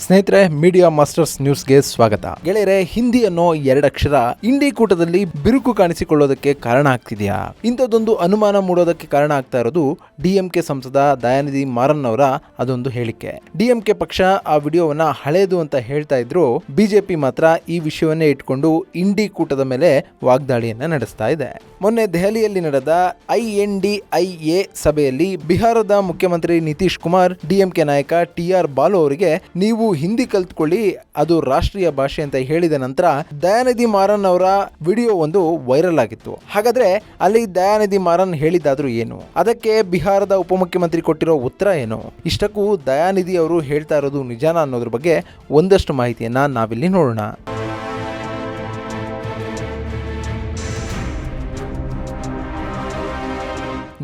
ಸ್ನೇಹಿತರೆ, media masters ನ್ಯೂಸ್ಗೆ ಸ್ವಾಗತ. ಗೆಳೆಯರೆ, ಹಿಂದಿ ಅನ್ನೋ ಎರಡಕ್ಷರ ಇಂಡಿ ಕೂಟದಲ್ಲಿ ಬಿರುಕು ಕಾಣಿಸಿಕೊಳ್ಳೋದಕ್ಕೆ ಕಾರಣ ಆಗ್ತಿದೆಯಾ? ಇಂಥದ್ದೊಂದು ಅನುಮಾನ ಮೂಡೋದಕ್ಕೆ ಕಾರಣ ಆಗ್ತಾ ಇರೋದು ಡಿಎಂಕೆ ಸಂಸದ ದಯಾನಿಧಿ ಮಾರನ್ ಅವರ ಅದೊಂದು ಹೇಳಿಕೆ. ಡಿಎಂಕೆ ಪಕ್ಷ ಆ ವಿಡಿಯೋವನ್ನ ಹಳೇದು ಅಂತ ಹೇಳ್ತಾ ಇದ್ರು, ಬಿಜೆಪಿ ಮಾತ್ರ ಈ ವಿಷಯವನ್ನೇ ಇಟ್ಕೊಂಡು ಇಂಡಿ ಕೂಟದ ಮೇಲೆ ವಾಗ್ದಾಳಿಯನ್ನ ನಡೆಸ್ತಾ ಇದೆ. ಮೊನ್ನೆ ದೆಹಲಿಯಲ್ಲಿ ನಡೆದ INDIA ಸಭೆಯಲ್ಲಿ ಬಿಹಾರದ ಮುಖ್ಯಮಂತ್ರಿ ನಿತೀಶ್ ಕುಮಾರ್ ಡಿಎಂಕೆ ನಾಯಕ TR ಬಾಲು ಅವರಿಗೆ ನೀವು ಹಿಂದಿ ಕಲ್ತ್ಕೊಳ್ಳಿ, ಅದು ರಾಷ್ಟ್ರೀಯ ಭಾಷೆ ಅಂತ ಹೇಳಿದ ನಂತರ ದಯಾನಿಧಿ ಮಾರನ್ ಅವರ ವಿಡಿಯೋ ಒಂದು ವೈರಲ್ ಆಗಿತ್ತು. ಹಾಗಾದ್ರೆ ಅಲ್ಲಿ ದಯಾನಿಧಿ ಮಾರನ್ ಹೇಳಿದಾದ್ರೂ ಏನು? ಅದಕ್ಕೆ ಬಿಹಾರದ ಉಪಮುಖ್ಯಮಂತ್ರಿ ಕೊಟ್ಟಿರೋ ಉತ್ತರ ಏನು? ಇಷ್ಟಕ್ಕೂ ದಯಾನಿಧಿ ಅವರು ಹೇಳ್ತಾ ಇರೋದು ನಿಜಾನ ಅನ್ನೋದ್ರ ಬಗ್ಗೆ ಒಂದಷ್ಟು ಮಾಹಿತಿಯನ್ನ ನಾವಿಲ್ಲಿ ನೋಡೋಣ.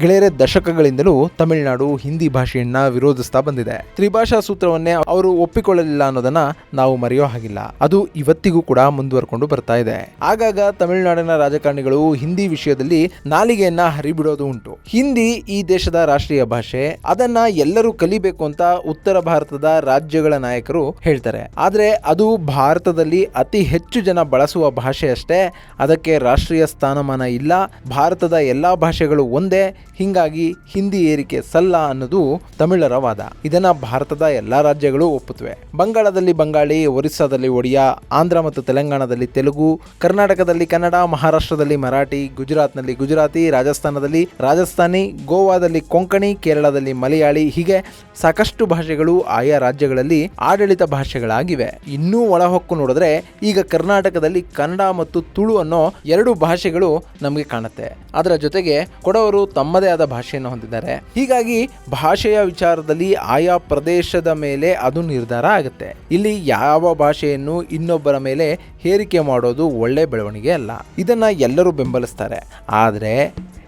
ಗೆಳೆಯರೆ, ದಶಕಗಳಿಂದಲೂ ತಮಿಳುನಾಡು ಹಿಂದಿ ಭಾಷೆಯನ್ನ ವಿರೋಧಿಸ್ತಾ ಬಂದಿದೆ. ತ್ರಿಭಾಷಾ ಸೂತ್ರವನ್ನೇ ಅವರು ಒಪ್ಪಿಕೊಳ್ಳಲಿಲ್ಲ ಅನ್ನೋದನ್ನ ನಾವು ಮರೆಯೋ ಹಾಗಿಲ್ಲ. ಅದು ಇವತ್ತಿಗೂ ಕೂಡ ಮುಂದುವರ್ಕೊಂಡು ಬರ್ತಾ ಇದೆ. ಆಗಾಗ ತಮಿಳುನಾಡಿನ ರಾಜಕಾರಣಿಗಳು ಹಿಂದಿ ವಿಷಯದಲ್ಲಿ ನಾಲಿಗೆಯನ್ನ ಹರಿಬಿಡೋದು ಉಂಟು. ಹಿಂದಿ ಈ ದೇಶದ ರಾಷ್ಟ್ರೀಯ ಭಾಷೆ, ಅದನ್ನ ಎಲ್ಲರೂ ಕಲಿಬೇಕು ಅಂತ ಉತ್ತರ ಭಾರತದ ರಾಜ್ಯಗಳ ನಾಯಕರು ಹೇಳ್ತಾರೆ. ಆದ್ರೆ ಅದು ಭಾರತದಲ್ಲಿ ಅತಿ ಹೆಚ್ಚು ಜನ ಬಳಸುವ ಭಾಷೆ ಅಷ್ಟೇ, ಅದಕ್ಕೆ ರಾಷ್ಟ್ರೀಯ ಸ್ಥಾನಮಾನ ಇಲ್ಲ. ಭಾರತದ ಎಲ್ಲಾ ಭಾಷೆಗಳು ಒಂದೇ, ಹಿಂಗಾಗಿ ಹಿಂದಿ ಏರಿಕೆ ಸಲ್ಲ ಅನ್ನೋದು ತಮಿಳರ ವಾದ. ಇದನ್ನ ಭಾರತದ ಎಲ್ಲಾ ರಾಜ್ಯಗಳು ಒಪ್ಪುತ್ತವೆ. ಬಂಗಾಳದಲ್ಲಿ ಬಂಗಾಳಿ, ಒರಿಸ್ಸಾದಲ್ಲಿ ಒಡಿಯಾ, ಆಂಧ್ರ ಮತ್ತು ತೆಲಂಗಾಣದಲ್ಲಿ ತೆಲುಗು, ಕರ್ನಾಟಕದಲ್ಲಿ ಕನ್ನಡ, ಮಹಾರಾಷ್ಟ್ರದಲ್ಲಿ ಮರಾಠಿ, ಗುಜರಾತ್ನಲ್ಲಿ ಗುಜರಾತಿ, ರಾಜಸ್ಥಾನದಲ್ಲಿ ರಾಜಸ್ಥಾನಿ, ಗೋವಾದಲ್ಲಿ ಕೊಂಕಣಿ, ಕೇರಳದಲ್ಲಿ ಮಲಯಾಳಿ, ಹೀಗೆ ಸಾಕಷ್ಟು ಭಾಷೆಗಳು ಆಯಾ ರಾಜ್ಯಗಳಲ್ಲಿ ಆಡಳಿತ ಭಾಷೆಗಳಾಗಿವೆ. ಇನ್ನೂ ಒಳಹೊಕ್ಕು ನೋಡಿದ್ರೆ ಈಗ ಕರ್ನಾಟಕದಲ್ಲಿ ಕನ್ನಡ ಮತ್ತು ತುಳು ಅನ್ನೋ ಎರಡು ಭಾಷೆಗಳು ನಮಗೆ ಕಾಣುತ್ತೆ. ಅದರ ಜೊತೆಗೆ ಕೊಡವರು ತಮ್ಮದೇ ಆದ ಭಾಷೆಯನ್ನು ಹೊಂದಿದ್ದಾರೆ. ಹೀಗಾಗಿ ಭಾಷೆಯ ವಿಚಾರದಲ್ಲಿ ಆಯಾ ಪ್ರದೇಶದ ಮೇಲೆ ಅದು ನಿರ್ಧಾರ ಆಗುತ್ತೆ. ಇಲ್ಲಿ ಯಾವ ಭಾಷೆಯನ್ನು ಇನ್ನೊಬ್ಬರ ಮೇಲೆ ಹೇರಿಕೆ ಮಾಡೋದು ಒಳ್ಳೆ ಬೆಳವಣಿಗೆ ಅಲ್ಲ. ಇದನ್ನ ಎಲ್ಲರೂ ಬೆಂಬಲಿಸ್ತಾರೆ. ಆದರೆ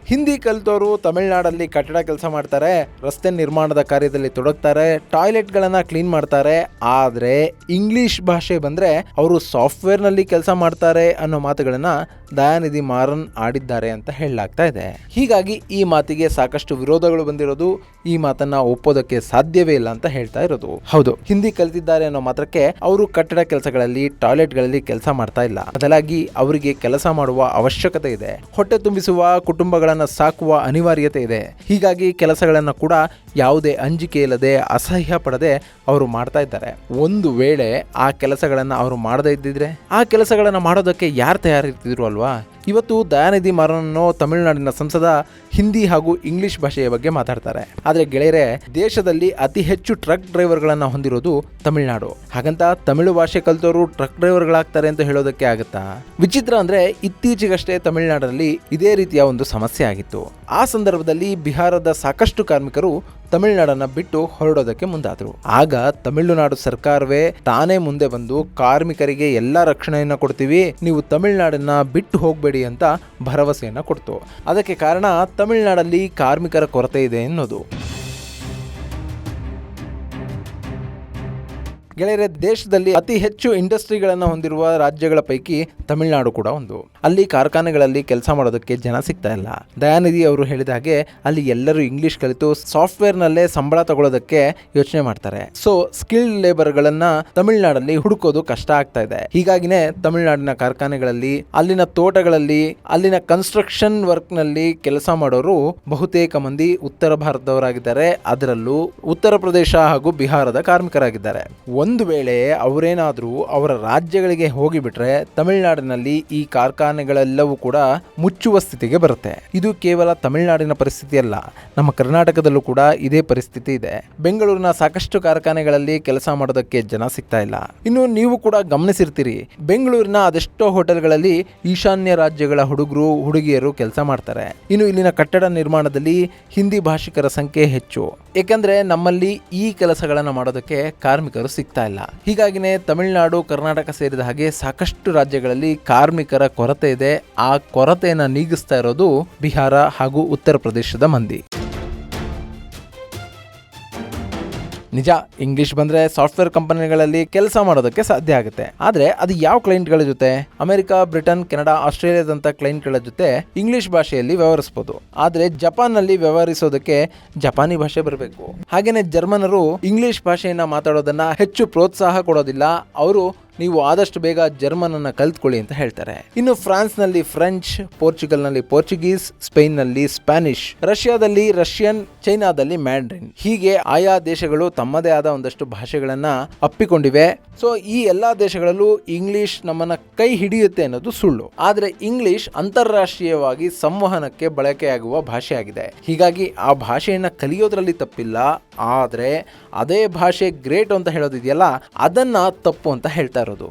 ಹಿಂದಿ ಕಲಿತವರು ತಮಿಳುನಾಡಲ್ಲಿ ಕಟ್ಟಡ ಕೆಲಸ ಮಾಡ್ತಾರೆ, ರಸ್ತೆ ನಿರ್ಮಾಣದ ಕಾರ್ಯದಲ್ಲಿ ತೊಡಗ್ತಾರೆ, ಟಾಯ್ಲೆಟ್ಗಳನ್ನು ಕ್ಲೀನ್ ಮಾಡ್ತಾರೆ. ಆದರೆ ಇಂಗ್ಲಿಷ್ ಭಾಷೆ ಬಂದರೆ ಅವರು ಸಾಫ್ಟ್ವೇರ್ನಲ್ಲಿ ಕೆಲಸ ಮಾಡ್ತಾರೆ ಅನ್ನೋ ಮಾತುಗಳನ್ನು ದಯಾನಿಧಿ ಮಾರನ್ ಆಡಿದ್ದಾರೆ ಅಂತ ಹೇಳಲಾಗ್ತಾ ಇದೆ. ಹೀಗಾಗಿ ಈ ಮಾತಿಗೆ ಸಾಕಷ್ಟು ವಿರೋಧಗಳು ಬಂದಿರೋದು, ಈ ಮಾತನ್ನ ಒಪ್ಪೋದಕ್ಕೆ ಸಾಧ್ಯವೇ ಇಲ್ಲ ಅಂತ ಹೇಳ್ತಾ ಇರೋದು. ಹೌದು, ಹಿಂದಿ ಕಲಿತಿದ್ದಾರೆ ಅನ್ನೋ ಮಾತ್ರಕ್ಕೆ ಅವರು ಕಟ್ಟಡ ಕೆಲಸಗಳಲ್ಲಿ, ಟಾಯ್ಲೆಟ್ಗಳಲ್ಲಿ ಕೆಲಸ ಮಾಡ್ತಾ ಇಲ್ಲ. ಬದಲಾಗಿ ಅವರಿಗೆ ಕೆಲಸ ಮಾಡುವ ಅವಶ್ಯಕತೆ ಇದೆ. ಹೊಟ್ಟೆ ತುಂಬಿಸುವ ಕುಟುಂಬಗಳನ್ನು ಸಾಕುವ ಅನಿವಾರ್ಯತೆ ಇದೆ. ಹೀಗಾಗಿ ಕೆಲಸಗಳನ್ನು ಕೂಡ ಯಾವುದೇ ಅಂಜಿಕೆ ಇಲ್ಲದೆ, ಅಸಹ್ಯ ಪಡದೆ ಅವರು ಮಾಡ್ತಾ ಇದ್ದಾರೆ. ಒಂದು ವೇಳೆ ಆ ಕೆಲಸಗಳನ್ನು ಅವರು ಮಾಡದೇ ಇದ್ದಿದ್ರೆ ಆ ಕೆಲಸಗಳನ್ನು ಮಾಡೋದಕ್ಕೆ ಯಾರು ತಯಾರಿರ್ತಿದ್ರು ಅಲ್ವಾ? ಇವತ್ತು ದಯಾನಿಧಿ ಮಾರನ್ ತಮಿಳುನಾಡಿನ ಸಂಸದ ಹಿಂದಿ ಹಾಗೂ ಇಂಗ್ಲಿಷ್ ಭಾಷೆಯ ಬಗ್ಗೆ ಮಾತಾಡ್ತಾರೆ. ಆದರೆ ಗೆಳೆಯರೆ, ದೇಶದಲ್ಲಿ ಅತಿ ಹೆಚ್ಚು ಟ್ರಕ್ ಡ್ರೈವರ್ಗಳನ್ನು ಹೊಂದಿರೋದು ತಮಿಳುನಾಡು. ಹಾಗಂತ ತಮಿಳು ಭಾಷೆ ಕಲಿತವರು ಟ್ರಕ್ ಡ್ರೈವರ್ಗಳಾಗ್ತಾರೆ ಅಂತ ಹೇಳೋದಕ್ಕೆ ಆಗುತ್ತಾ? ವಿಚಿತ್ರ ಅಂದ್ರೆ, ಇತ್ತೀಚೆಗಷ್ಟೇ ತಮಿಳುನಾಡಿನಲ್ಲಿ ಇದೇ ರೀತಿಯ ಒಂದು ಸಮಸ್ಯೆ ಆಗಿತ್ತು. ಆ ಸಂದರ್ಭದಲ್ಲಿ ಬಿಹಾರದ ಸಾಕಷ್ಟು ಕಾರ್ಮಿಕರು ತಮಿಳುನಾಡನ್ನ ಬಿಟ್ಟು ಹೊರಡೋದಕ್ಕೆ ಮುಂದಾದರು. ಆಗ ತಮಿಳುನಾಡು ಸರ್ಕಾರವೇ ತಾನೇ ಮುಂದೆ ಬಂದು ಕಾರ್ಮಿಕರಿಗೆ ಎಲ್ಲ ರಕ್ಷಣೆಯನ್ನ ಕೊಡ್ತೀವಿ, ನೀವು ತಮಿಳುನಾಡನ್ನ ಬಿಟ್ಟು ಹೋಗಬೇಡಿ ಅಂತ ಭರವಸೆಯನ್ನ ಕೊಡ್ತು. ಅದಕ್ಕೆ ಕಾರಣ ತಮಿಳುನಾಡಲ್ಲಿ ಕಾರ್ಮಿಕರ ಕೊರತೆ ಇದೆ ಎನ್ನುವುದು. ಗೆಳೆಯರೆ, ದೇಶದಲ್ಲಿ ಅತಿ ಹೆಚ್ಚು ಇಂಡಸ್ಟ್ರಿಗಳನ್ನು ಹೊಂದಿರುವ ರಾಜ್ಯಗಳ ಪೈಕಿ ತಮಿಳುನಾಡು ಕೂಡ ಒಂದು. ಅಲ್ಲಿ ಕಾರ್ಖಾನೆಗಳಲ್ಲಿ ಕೆಲಸ ಮಾಡೋದಕ್ಕೆ ಜನ ಸಿಗ್ತಾ ಇಲ್ಲ. ದಯಾನಿಧಿ ಅವರು ಹೇಳಿದ ಹಾಗೆ ಅಲ್ಲಿ ಎಲ್ಲರೂ ಇಂಗ್ಲಿಷ್ ಕಲಿತು ಸಾಫ್ಟ್ವೇರ್ನಲ್ಲೇ ಸಂಬಳ ತಗೊಳ್ಳೋದಕ್ಕೆ ಯೋಚನೆ ಮಾಡ್ತಾರೆ. ಸೊ ಸ್ಕಿಲ್ಡ್ ಲೇಬರ್ಗಳನ್ನ ತಮಿಳುನಾಡಲ್ಲಿ ಹುಡುಕೋದು ಕಷ್ಟ ಆಗ್ತಾ ಇದೆ. ಹೀಗಾಗಿನೇ ತಮಿಳುನಾಡಿನ ಕಾರ್ಖಾನೆಗಳಲ್ಲಿ, ಅಲ್ಲಿನ ತೋಟಗಳಲ್ಲಿ, ಅಲ್ಲಿನ ಕನ್ಸ್ಟ್ರಕ್ಷನ್ ವರ್ಕ್ ನಲ್ಲಿ ಕೆಲಸ ಮಾಡೋರು ಬಹುತೇಕ ಮಂದಿ ಉತ್ತರ ಭಾರತದವರಾಗಿದ್ದಾರೆ. ಅದರಲ್ಲೂ ಉತ್ತರ ಪ್ರದೇಶ ಹಾಗೂ ಬಿಹಾರದ ಕಾರ್ಮಿಕರಾಗಿದ್ದಾರೆ. ಒಂದು ವೇಳೆ ಅವರೇನಾದರೂ ಅವರ ರಾಜ್ಯಗಳಿಗೆ ಹೋಗಿಬಿಟ್ರೆ ತಮಿಳುನಾಡಿನಲ್ಲಿ ಈ ಕಾರ್ಖಾನೆಗಳೆಲ್ಲವೂ ಕೂಡ ಮುಚ್ಚುವ ಸ್ಥಿತಿಗೆ ಬರುತ್ತೆ. ಇದು ಕೇವಲ ತಮಿಳುನಾಡಿನ ಪರಿಸ್ಥಿತಿ ಅಲ್ಲ, ನಮ್ಮ ಕರ್ನಾಟಕದಲ್ಲೂ ಕೂಡ ಇದೇ ಪರಿಸ್ಥಿತಿ ಇದೆ. ಬೆಂಗಳೂರಿನ ಸಾಕಷ್ಟು ಕಾರ್ಖಾನೆಗಳಲ್ಲಿ ಕೆಲಸ ಮಾಡೋದಕ್ಕೆ ಜನ ಸಿಗ್ತಾ ಇಲ್ಲ. ಇನ್ನು ನೀವು ಕೂಡ ಗಮನಿಸಿರ್ತೀರಿ, ಬೆಂಗಳೂರಿನ ಅದೆಷ್ಟೋ ಹೋಟೆಲ್ಗಳಲ್ಲಿ ಈಶಾನ್ಯ ರಾಜ್ಯಗಳ ಹುಡುಗರು ಹುಡುಗಿಯರು ಕೆಲಸ ಮಾಡ್ತಾರೆ. ಇನ್ನು ಇಲ್ಲಿನ ಕಟ್ಟಡ ನಿರ್ಮಾಣದಲ್ಲಿ ಹಿಂದಿ ಭಾಷಿಕರ ಸಂಖ್ಯೆ ಹೆಚ್ಚು. ಏಕೆಂದ್ರೆ ನಮ್ಮಲ್ಲಿ ಈ ಕೆಲಸಗಳನ್ನು ಮಾಡೋದಕ್ಕೆ ಕಾರ್ಮಿಕರು ಸಿಗ್ತಾ ಇಲ್ಲ. ಹೀಗಾಗಿನೇ ತಮಿಳುನಾಡು, ಕರ್ನಾಟಕ ಸೇರಿದ ಹಾಗೆ ಸಾಕಷ್ಟು ರಾಜ್ಯಗಳಲ್ಲಿ ಕಾರ್ಮಿಕರ ಕೊರತೆ ಇದೆ. ಆ ಕೊರತೆಯನ್ನು ನೀಗಿಸ್ತಾ ಇರೋದು ಬಿಹಾರ ಹಾಗೂ ಉತ್ತರ ಪ್ರದೇಶದ ಮಂದಿ. ನಿಜ, ಇಂಗ್ಲಿಷ್ ಬಂದ್ರೆ ಸಾಫ್ಟ್ವೇರ್ ಕಂಪನಿಗಳಲ್ಲಿ ಕೆಲಸ ಮಾಡೋದಕ್ಕೆ ಸಾಧ್ಯ ಆಗುತ್ತೆ. ಆದ್ರೆ ಅದು ಯಾವ ಕ್ಲೈಂಟ್ಗಳ ಜೊತೆ? ಅಮೆರಿಕ, ಬ್ರಿಟನ್, ಕೆನಡಾ, ಆಸ್ಟ್ರೇಲಿಯಾದಂತ ಕ್ಲೈಂಟ್ಗಳ ಜೊತೆ ಇಂಗ್ಲಿಷ್ ಭಾಷೆಯಲ್ಲಿ ವ್ಯವಹರಿಸಬಹುದು. ಆದ್ರೆ ಜಪಾನ್ ನಲ್ಲಿ ವ್ಯವಹರಿಸೋದಕ್ಕೆ ಜಪಾನಿ ಭಾಷೆ ಬರಬೇಕು. ಹಾಗೇನೆ ಜರ್ಮನರು ಇಂಗ್ಲಿಷ್ ಭಾಷೆಯನ್ನ ಮಾತಾಡೋದನ್ನ ಹೆಚ್ಚು ಪ್ರೋತ್ಸಾಹ ಕೊಡೋದಿಲ್ಲ. ಅವರು ನೀವು ಆದಷ್ಟು ಬೇಗ ಜರ್ಮನ್ ಅನ್ನ ಕಲ್ತ್ಕೊಳ್ಳಿ ಅಂತ ಹೇಳ್ತಾರೆ. ಇನ್ನು ಫ್ರಾನ್ಸ್ ನಲ್ಲಿ ಫ್ರೆಂಚ್, ಪೋರ್ಚುಗಲ್ ನಲ್ಲಿ ಪೋರ್ಚುಗೀಸ್, ಸ್ಪೇನ್ ನಲ್ಲಿ ಸ್ಪ್ಯಾನಿಷ್, ರಷ್ಯಾದಲ್ಲಿ ರಷ್ಯನ್, ಚೈನಾದಲ್ಲಿ ಮ್ಯಾಂಡ್ರಿನ್. ಹೀಗೆ ಆಯಾ ದೇಶಗಳು ತಮ್ಮದೇ ಆದ ಒಂದಷ್ಟು ಭಾಷೆಗಳನ್ನ ಅಪ್ಪಿಕೊಂಡಿವೆ. ಸೊ ಈ ಎಲ್ಲಾ ದೇಶಗಳಲ್ಲೂ ಇಂಗ್ಲಿಷ್ ನಮ್ಮನ್ನ ಕೈ ಹಿಡಿಯುತ್ತೆ ಅನ್ನೋದು ಸುಳ್ಳು. ಆದ್ರೆ ಇಂಗ್ಲಿಷ್ ಅಂತಾರಾಷ್ಟ್ರೀಯವಾಗಿ ಸಂವಹನಕ್ಕೆ ಬಳಕೆಯಾಗುವ ಭಾಷೆಯಾಗಿದೆ. ಹೀಗಾಗಿ ಆ ಭಾಷೆಯನ್ನ ಕಲಿಯೋದ್ರಲ್ಲಿ ತಪ್ಪಿಲ್ಲ. ಆದ್ರೆ ಅದೇ ಭಾಷೆ ಗ್ರೇಟ್ ಅಂತ ಹೇಳೋದಿದೆಯಲ್ಲ, ಅದನ್ನ ತಪ್ಪು ಅಂತ ಹೇಳ್ತಾ ಇರೋದು.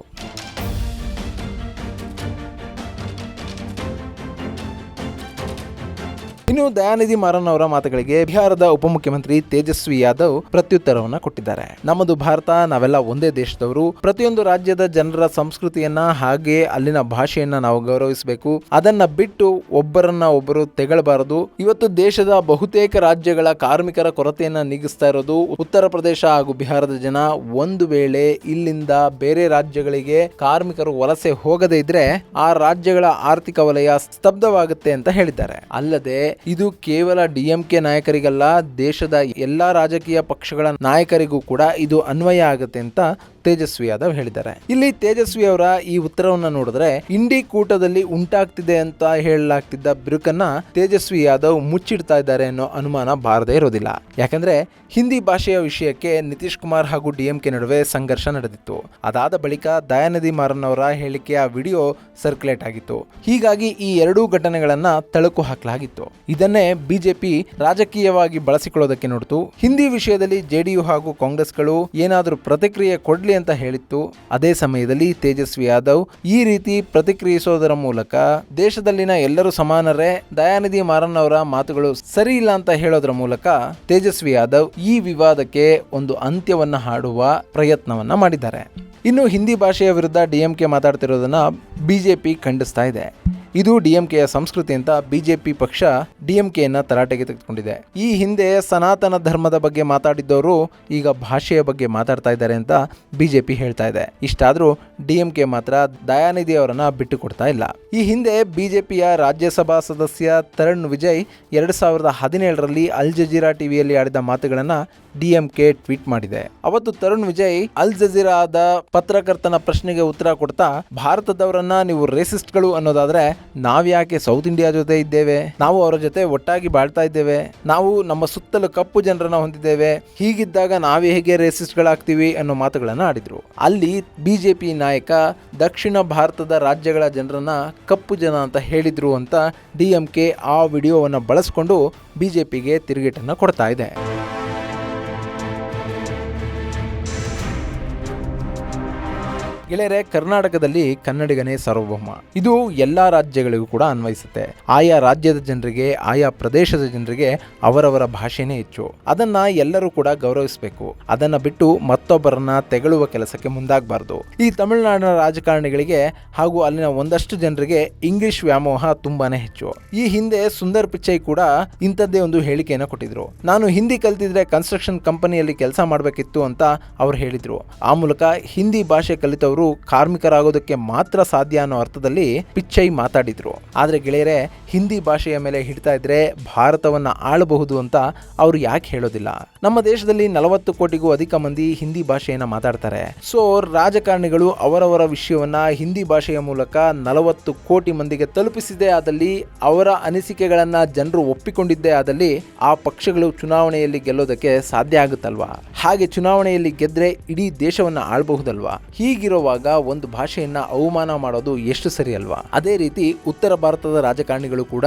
ಇನ್ನು ದಯಾನಿಧಿ ಮಾರನ್ ಅವರ ಮಾತುಗಳಿಗೆ ಬಿಹಾರದ ಉಪಮುಖ್ಯಮಂತ್ರಿ ತೇಜಸ್ವಿ ಯಾದವ್ ಪ್ರತ್ಯುತ್ತರವನ್ನ ಕೊಟ್ಟಿದ್ದಾರೆ. ನಮ್ಮದು ಭಾರತ, ನಾವೆಲ್ಲ ಒಂದೇ ದೇಶದವರು. ಪ್ರತಿಯೊಂದು ರಾಜ್ಯದ ಜನರ ಸಂಸ್ಕೃತಿಯನ್ನ ಹಾಗೆ ಅಲ್ಲಿನ ಭಾಷೆಯನ್ನ ನಾವು ಗೌರವಿಸಬೇಕು. ಅದನ್ನ ಬಿಟ್ಟು ಒಬ್ಬರನ್ನ ಒಬ್ಬರು ತೆಗಳಬಾರದು. ಇವತ್ತು ದೇಶದ ಬಹುತೇಕ ರಾಜ್ಯಗಳ ಕಾರ್ಮಿಕರ ಕೊರತೆಯನ್ನ ನೀಗಿಸ್ತಾ ಇರೋದು ಉತ್ತರ ಪ್ರದೇಶ ಹಾಗೂ ಬಿಹಾರದ ಜನ. ಒಂದು ವೇಳೆ ಇಲ್ಲಿಂದ ಬೇರೆ ರಾಜ್ಯಗಳಿಗೆ ಕಾರ್ಮಿಕರು ವಲಸೆ ಹೋಗದೇ ಇದ್ರೆ ಆ ರಾಜ್ಯಗಳ ಆರ್ಥಿಕ ವಲಯ ಸ್ತಬ್ಧವಾಗುತ್ತೆ ಅಂತ ಹೇಳಿದ್ದಾರೆ. ಅಲ್ಲದೆ ಇದು ಕೇವಲ ಡಿಎಂಕೆ ನಾಯಕರಿಗಲ್ಲ, ದೇಶದ ಎಲ್ಲಾ ರಾಜಕೀಯ ಪಕ್ಷಗಳ ನಾಯಕರಿಗೂ ಕೂಡ ಇದು ಅನ್ವಯ ಆಗುತ್ತೆ ಅಂತ ತೇಜಸ್ವಿ ಯಾದವ್ ಹೇಳಿದ್ದಾರೆ. ಇಲ್ಲಿ ತೇಜಸ್ವಿ ಅವರ ಈ ಉತ್ತರವನ್ನ ನೋಡಿದ್ರೆ ಇಂಡಿ ಕೂಟದಲ್ಲಿ ಉಂಟಾಗ್ತಿದೆ ಅಂತ ಹೇಳಲಾಗ್ತಿದ್ದ ಬಿರುಕನ್ನ ತೇಜಸ್ವಿ ಯಾದವ್ ಮುಚ್ಚಿಡ್ತಾ ಇದ್ದಾರೆ ಅನ್ನೋ ಅನುಮಾನ ಬಾರದೇ ಇರೋದಿಲ್ಲ. ಯಾಕಂದ್ರೆ ಹಿಂದಿ ಭಾಷೆಯ ವಿಷಯಕ್ಕೆ ನಿತೀಶ್ ಕುಮಾರ್ ಹಾಗೂ ಡಿಎಂಕೆ ನಡುವೆ ಸಂಘರ್ಷ ನಡೆದಿತ್ತು. ಅದಾದ ಬಳಿಕ ದಯಾನಿಧಿ ಮಾರನ್ ಅವರ ಹೇಳಿಕೆಯ ವಿಡಿಯೋ ಸರ್ಕ್ಯುಲೇಟ್ ಆಗಿತ್ತು. ಹೀಗಾಗಿ ಈ ಎರಡೂ ಘಟನೆಗಳನ್ನ ತಳುಕು ಹಾಕಲಾಗಿತ್ತು. ಇದನ್ನೇ ಬಿಜೆಪಿ ರಾಜಕೀಯವಾಗಿ ಬಳಸಿಕೊಳ್ಳೋದಕ್ಕೆ ನೋಡಿತು. ಹಿಂದಿ ವಿಷಯದಲ್ಲಿ ಜೆಡಿಯು ಹಾಗೂ ಕಾಂಗ್ರೆಸ್ಗಳು ಏನಾದರೂ ಪ್ರತಿಕ್ರಿಯೆ ಕೊಡ್ಲಿ ಅಂತ ಹೇಳಿತ್ತು. ಅದೇ ಸಮಯದಲ್ಲಿ ತೇಜಸ್ವಿ ಯಾದವ್ ಈ ರೀತಿ ಪ್ರತಿಕ್ರಿಯಿಸೋದರ ಮೂಲಕ ದೇಶದಲ್ಲಿನ ಎಲ್ಲರೂ ಸಮಾನರೇ, ದಯಾನಿಧಿ ಮಾರನ್ ಅವರ ಮಾತುಗಳು ಸರಿ ಇಲ್ಲ ಅಂತ ಹೇಳೋದ್ರ ಮೂಲಕ ತೇಜಸ್ವಿ ಯಾದವ್ ಈ ವಿವಾದಕ್ಕೆ ಒಂದು ಅಂತ್ಯವನ್ನ ಹಾಡುವ ಪ್ರಯತ್ನವನ್ನ ಮಾಡಿದ್ದಾರೆ. ಇನ್ನು ಹಿಂದಿ ಭಾಷೆಯ ವಿರುದ್ಧ ಡಿಎಂಕೆ ಮಾತಾಡ್ತಿರೋದನ್ನ ಬಿಜೆಪಿ ಖಂಡಿಸ್ತಾ ಇದೆ. ಇದು ಡಿಎಂಕೆಯ ಸಂಸ್ಕೃತಿ ಅಂತ ಬಿಜೆಪಿ ಪಕ್ಷ ಡಿಎಂಕೆಯನ್ನ ತರಾಟೆಗೆ ತೆಗೆದುಕೊಂಡಿದೆ. ಈ ಹಿಂದೆ ಸನಾತನ ಧರ್ಮದ ಬಗ್ಗೆ ಮಾತಾಡಿದ್ದವರು ಈಗ ಭಾಷೆಯ ಬಗ್ಗೆ ಮಾತಾಡ್ತಾ ಇದ್ದಾರೆ ಅಂತ ಬಿಜೆಪಿ ಹೇಳ್ತಾ ಇದೆ. ಇಷ್ಟಾದ್ರೂ ಡಿಎಂಕೆ ಮಾತ್ರ ದಯಾನಿಧಿ ಅವರನ್ನ ಬಿಟ್ಟು ಕೊಡ್ತಾ ಇಲ್ಲ. ಈ ಹಿಂದೆ ಬಿಜೆಪಿಯ ರಾಜ್ಯಸಭಾ ಸದಸ್ಯ ತರುಣ್ ವಿಜಯ್ 2017ರಲ್ಲಿ ಅಲ್ ಜಜೀರಾ ಟಿವಿಯಲ್ಲಿ ಆಡಿದ ಮಾತುಗಳನ್ನ ಡಿಎಂಕೆ ಟ್ವೀಟ್ ಮಾಡಿದೆ. ಅವತ್ತು ತರುಣ್ ವಿಜಯ್ ಅಲ್ ಜಜೀರಾದ ಪತ್ರಕರ್ತನ ಪ್ರಶ್ನೆಗೆ ಉತ್ತರ ಕೊಡ್ತಾ, ಭಾರತದವರನ್ನ ನೀವು ರೇಸಿಸ್ಟ್ಗಳು ಅನ್ನೋದಾದ್ರೆ ನಾವ್ಯಾಕೆ ಸೌತ್ ಇಂಡಿಯಾ ಜೊತೆ ಇದ್ದೇವೆ? ನಾವು ಅವರ ಜೊತೆ ಒಟ್ಟಾಗಿ ಬಾಳ್ತಾ ಇದ್ದೇವೆ. ನಾವು ನಮ್ಮ ಸುತ್ತಲೂ ಕಪ್ಪು ಜನರನ್ನ ಹೊಂದಿದ್ದೇವೆ. ಹೀಗಿದ್ದಾಗ ನಾವೇ ಹೇಗೆ ರೇಸಿಸ್ಟ್ಗಳಾಗ್ತೀವಿ ಅನ್ನೋ ಮಾತುಗಳನ್ನ ಆಡಿದ್ರು. ಅಲ್ಲಿ ಬಿಜೆಪಿ ನಾಯಕ ದಕ್ಷಿಣ ಭಾರತದ ರಾಜ್ಯಗಳ ಜನರನ್ನ ಕಪ್ಪು ಜನ ಅಂತ ಹೇಳಿದ್ರು ಅಂತ ಡಿಎಂಕೆ ಆ ವಿಡಿಯೋವನ್ನ ಬಳಸಿಕೊಂಡು ಬಿಜೆಪಿಗೆ ತಿರುಗೇಟನ್ನ ಕೊಡ್ತಾ ಇದೆ. ಗೆಳೆಯರೆ, ಕರ್ನಾಟಕದಲ್ಲಿ ಕನ್ನಡಿಗನೇ ಸಾರ್ವಭೌಮ. ಇದು ಎಲ್ಲಾ ರಾಜ್ಯಗಳಿಗೂ ಕೂಡ ಅನ್ವಯಿಸುತ್ತೆ. ಆಯಾ ರಾಜ್ಯದ ಜನರಿಗೆ, ಆಯಾ ಪ್ರದೇಶದ ಜನರಿಗೆ ಅವರವರ ಭಾಷೆನೇ ಹೆಚ್ಚು. ಅದನ್ನ ಎಲ್ಲರೂ ಕೂಡ ಗೌರವಿಸಬೇಕು. ಅದನ್ನ ಬಿಟ್ಟು ಮತ್ತೊಬ್ಬರನ್ನ ತೆಗಳುವ ಕೆಲಸಕ್ಕೆ ಮುಂದಾಗಬಾರದು. ಈ ತಮಿಳುನಾಡಿನ ರಾಜಕಾರಣಿಗಳಿಗೆ ಹಾಗೂ ಅಲ್ಲಿನ ಒಂದಷ್ಟು ಜನರಿಗೆ ಇಂಗ್ಲಿಷ್ ವ್ಯಾಮೋಹ ತುಂಬಾನೇ ಹೆಚ್ಚು. ಈ ಹಿಂದೆ ಸುಂದರ್ ಪಿಚೈ ಕೂಡ ಇಂಥದ್ದೇ ಒಂದು ಹೇಳಿಕೆಯನ್ನು ಕೊಟ್ಟಿದ್ರು. ನಾನು ಹಿಂದಿ ಕಲ್ತಿದ್ರೆ ಕನ್ಸ್ಟ್ರಕ್ಷನ್ ಕಂಪನಿಯಲ್ಲಿ ಕೆಲಸ ಮಾಡಬೇಕಿತ್ತು ಅಂತ ಅವ್ರು ಹೇಳಿದ್ರು. ಆ ಮೂಲಕ ಹಿಂದಿ ಭಾಷೆ ಕಲಿತವರು ಕಾರ್ಮಿಕರಾಗೋದಕ್ಕೆ ಮಾತ್ರ ಸಾಧ್ಯ ಅನ್ನೋ ಅರ್ಥದಲ್ಲಿ ಪಿಚ್ಚೈ ಮಾತಾಡಿದ್ರು. ಆದ್ರೆ ಗೆಳೆಯರೆ, ಹಿಂದಿ ಭಾಷೆಯ ಮೇಲೆ ಹಿಡ್ತಾ ಇದ್ರೆ ಭಾರತವನ್ನ ಆಳಬಹುದು ಅಂತ ಅವರು ಯಾಕೆ ಹೇಳೋದಿಲ್ಲ? ನಮ್ಮ ದೇಶದಲ್ಲಿ 40 ಕೋಟಿಗೂ ಅಧಿಕ ಮಂದಿ ಹಿಂದಿ ಭಾಷೆಯನ್ನ ಮಾತಾಡ್ತಾರೆ. ಸೊ ರಾಜಕಾರಣಿಗಳು ಅವರವರ ವಿಷಯವನ್ನ ಹಿಂದಿ ಭಾಷೆಯ ಮೂಲಕ 40 ಕೋಟಿ ಮಂದಿಗೆ ತಲುಪಿಸಿದೆ ಆದಲ್ಲಿ, ಅವರ ಅನಿಸಿಕೆಗಳನ್ನ ಜನರು ಒಪ್ಪಿಕೊಂಡಿದ್ದೇ ಆದಲ್ಲಿ ಆ ಪಕ್ಷಗಳು ಚುನಾವಣೆಯಲ್ಲಿ ಗೆಲ್ಲೋದಕ್ಕೆ ಸಾಧ್ಯ ಆಗುತ್ತಲ್ವಾ? ಹಾಗೆ ಚುನಾವಣೆಯಲ್ಲಿ ಗೆದ್ರೆ ಇಡೀ ದೇಶವನ್ನ ಆಳಬಹುದಲ್ವಾ? ಹೀಗಿರುವಾಗ ಒಂದು ಭಾಷೆಯನ್ನ ಅವಮಾನ ಮಾಡೋದು ಎಷ್ಟು ಸರಿ ಅಲ್ವಾ? ಅದೇ ರೀತಿ ಉತ್ತರ ಭಾರತದ ರಾಜಕಾರಣಿಗಳು ಕೂಡ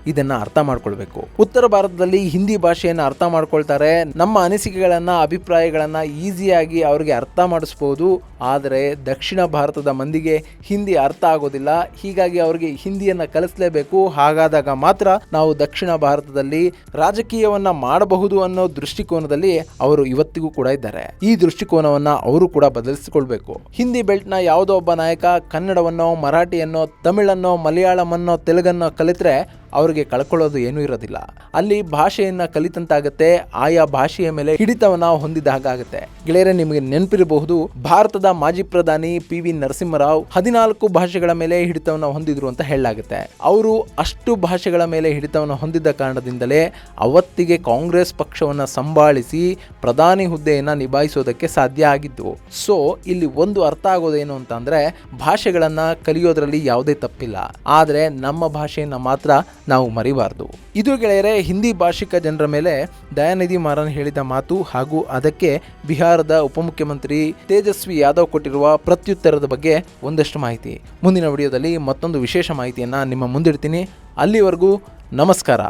ಇದನ್ನ ಅರ್ಥ ಮಾಡ್ಕೊಳ್ಬೇಕು. ಉತ್ತರ ಭಾರತದಲ್ಲಿ ಹಿಂದಿ ಭಾಷೆಯನ್ನ ಅರ್ಥ ಮಾಡ್ಕೊಳ್ತಾರೆ. ನಮ್ಮ ಅನಿಸಿಕೆಗಳನ್ನ, ಅಭಿಪ್ರಾಯಗಳನ್ನ ಈಸಿಯಾಗಿ ಅವ್ರಿಗೆ ಅರ್ಥ ಮಾಡಿಸ್ಬೋದು. ಆದರೆ ದಕ್ಷಿಣ ಭಾರತದ ಮಂದಿಗೆ ಹಿಂದಿ ಅರ್ಥ ಆಗೋದಿಲ್ಲ. ಹೀಗಾಗಿ ಅವರಿಗೆ ಹಿಂದಿಯನ್ನ ಕಲಿಸಲೇಬೇಕು. ಹಾಗಾದಾಗ ಮಾತ್ರ ನಾವು ದಕ್ಷಿಣ ಭಾರತದಲ್ಲಿ ರಾಜಕೀಯವನ್ನ ಮಾಡಬಹುದು ಅನ್ನೋ ದೃಷ್ಟಿಕೋನದಲ್ಲಿ ಅವರು ಇವತ್ತಿಗೂ ಕೂಡ ಇದ್ದಾರೆ. ಈ ದೃಷ್ಟಿಕೋನವನ್ನ ಅವರು ಕೂಡ ಬದಲಿಸಿಕೊಳ್ಬೇಕು. ಹಿಂದಿ ಬೆಲ್ಟ್ನ ಯಾವುದೋ ಒಬ್ಬ ನಾಯಕ ಕನ್ನಡವನ್ನೋ, ಮರಾಠಿಯನ್ನೋ, ತಮಿಳನ್ನೋ, ಮಲಯಾಳಮನ್ನೋ, ತೆಲುಗನ್ನೋ ಕಲಿತ್ರೆ ಅವರಿಗೆ ಕಳ್ಕೊಳ್ಳೋದು ಏನೂ ಇರೋದಿಲ್ಲ. ಅಲ್ಲಿ ಭಾಷೆಯನ್ನ ಕಲಿತಂತಾಗತ್ತೆ, ಆಯಾ ಭಾಷೆಯ ಮೇಲೆ ಹಿಡಿತವನ್ನ ಹೊಂದಿದ ಹಾಗಾಗತ್ತೆ. ಗೆಳೆಯರೆ, ನಿಮಗೆ ನೆನಪಿರಬಹುದು, ಭಾರತದ ಮಾಜಿ ಪ್ರಧಾನಿ PV ನರಸಿಂಹರಾವ್ 14 ಭಾಷೆಗಳ ಮೇಲೆ ಹಿಡಿತವನ್ನ ಹೊಂದಿದ್ರು ಅಂತ ಹೇಳಲಾಗುತ್ತೆ. ಅವರು ಅಷ್ಟು ಭಾಷೆಗಳ ಮೇಲೆ ಹಿಡಿತವನ್ನ ಹೊಂದಿದ್ದ ಕಾರಣದಿಂದಲೇ ಅವತ್ತಿಗೆ ಕಾಂಗ್ರೆಸ್ ಪಕ್ಷವನ್ನ ಸಂಭಾಳಿಸಿ ಪ್ರಧಾನಿ ಹುದ್ದೆಯನ್ನ ನಿಭಾಯಿಸೋದಕ್ಕೆ ಸಾಧ್ಯ ಆಗಿದ್ದು. ಸೊ ಇಲ್ಲಿ ಒಂದು ಅರ್ಥ ಆಗೋದೇನು ಅಂತಂದ್ರೆ, ಭಾಷೆಗಳನ್ನ ಕಲಿಯೋದ್ರಲ್ಲಿ ಯಾವುದೇ ತಪ್ಪಿಲ್ಲ, ಆದ್ರೆ ನಮ್ಮ ಭಾಷೆಯನ್ನ ಮಾತ್ರ ನಾವು ಮರಿಬಾರ್ದು. ಇದು ಗೆಳೆಯರೆ, ಹಿಂದಿ ಭಾಷಿಕ ಜನರ ಮೇಲೆ ದಯಾನಿಧಿ ಮಾರನ್ ಹೇಳಿದ ಮಾತು ಹಾಗೂ ಅದಕ್ಕೆ ಬಿಹಾರದ ಉಪಮುಖ್ಯಮಂತ್ರಿ ತೇಜಸ್ವಿ ಯಾದವ್ ಕೊಟ್ಟಿರುವ ಪ್ರತ್ಯುತ್ತರದ ಬಗ್ಗೆ ಒಂದಷ್ಟು ಮಾಹಿತಿ. ಮುಂದಿನ ವಿಡಿಯೋದಲ್ಲಿ ಮತ್ತೊಂದು ವಿಶೇಷ ಮಾಹಿತಿಯನ್ನು ನಿಮ್ಮ ಮುಂದಿಡ್ತೀನಿ. ಅಲ್ಲಿವರೆಗೂ ನಮಸ್ಕಾರ.